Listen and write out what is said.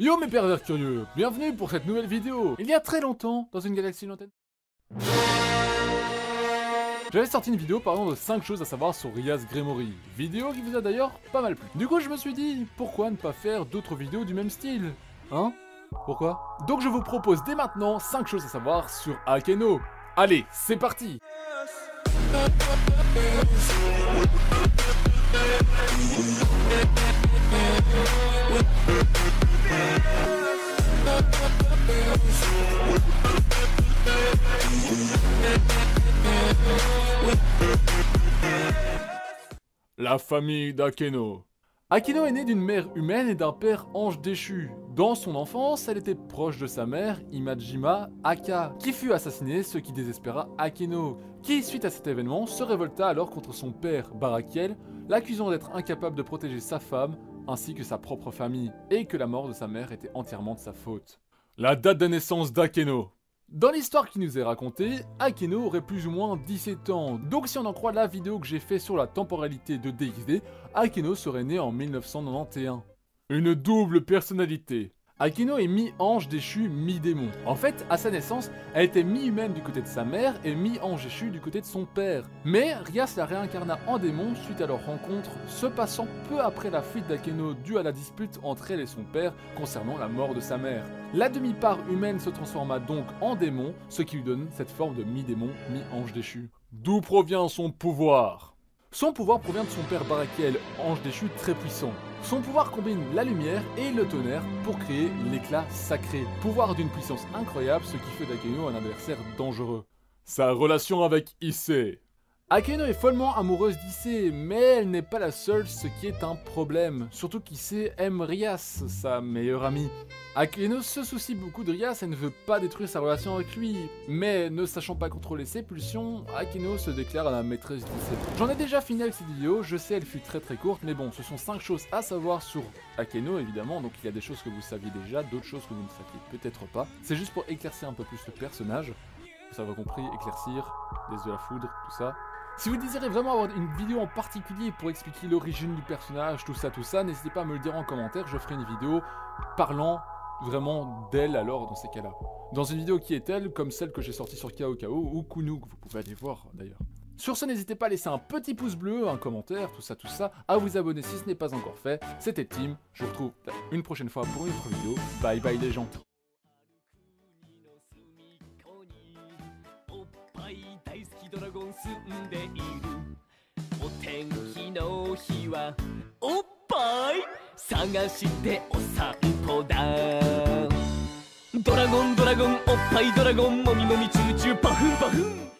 Yo mes pervers curieux, bienvenue pour cette nouvelle vidéo. Il y a très longtemps, dans une galaxie lointaine, j'avais sorti une vidéo parlant de 5 choses à savoir sur Rias Gremory, vidéo qui vous a d'ailleurs pas mal plu. Du coup je me suis dit, pourquoi ne pas faire d'autres vidéos du même style? Hein? Pourquoi? Donc je vous propose dès maintenant 5 choses à savoir sur Akeno. Allez, c'est parti! La famille d'Akeno. Akeno est née d'une mère humaine et d'un père ange déchu. Dans son enfance, elle était proche de sa mère, Imajima Aka, qui fut assassinée, ce qui désespéra Akeno, qui, suite à cet événement, se révolta alors contre son père, Barakiel, l'accusant d'être incapable de protéger sa femme, ainsi que sa propre famille, et que la mort de sa mère était entièrement de sa faute. La date de naissance d'Akeno. Dans l'histoire qui nous est racontée, Akeno aurait plus ou moins 17 ans, donc si on en croit la vidéo que j'ai fait sur la temporalité de DxD, Akeno serait né en 1991. Une double personnalité. Akeno est mi-ange déchu, mi-démon. En fait, à sa naissance, elle était mi-humaine du côté de sa mère et mi-ange déchu du côté de son père. Mais Rias la réincarna en démon suite à leur rencontre, se passant peu après la fuite d'Akeno due à la dispute entre elle et son père concernant la mort de sa mère. La demi-part humaine se transforma donc en démon, ce qui lui donne cette forme de mi-démon, mi-ange déchu. D'où provient son pouvoir? Son pouvoir provient de son père Barakiel, ange déchu très puissant. Son pouvoir combine la lumière et le tonnerre pour créer l'éclat sacré. Pouvoir d'une puissance incroyable, ce qui fait d'Akeno un adversaire dangereux. Sa relation avec Issei. Akeno est follement amoureuse d'Issei, mais elle n'est pas la seule, ce qui est un problème. Surtout qu'Issei aime Rias, sa meilleure amie. Akeno se soucie beaucoup de Rias et ne veut pas détruire sa relation avec lui. Mais ne sachant pas contrôler ses pulsions, Akeno se déclare à la maîtresse d'Issei. J'en ai déjà fini avec cette vidéo, je sais elle fut très courte, mais bon, ce sont 5 choses à savoir sur Akeno évidemment, donc il y a des choses que vous saviez déjà, d'autres choses que vous ne saviez peut-être pas. C'est juste pour éclaircir un peu plus le personnage. Vous avez compris, éclaircir, déesse de la foudre, tout ça. Si vous désirez vraiment avoir une vidéo en particulier pour expliquer l'origine du personnage, tout ça, n'hésitez pas à me le dire en commentaire, je ferai une vidéo parlant vraiment d'elle alors dans ces cas-là. Dans une vidéo qui est elle, comme celle que j'ai sortie sur Kao ou Kunu, que vous pouvez aller voir d'ailleurs. Sur ce, n'hésitez pas à laisser un petit pouce bleu, un commentaire, tout ça, à vous abonner si ce n'est pas encore fait. C'était Tim, je vous retrouve une prochaine fois pour une autre vidéo. Bye bye les gens. ドラゴン住んでいるお天気の日はおっぱい探してお散歩だドラゴンおっぱいドラゴンもみもみチューチューパフンパフン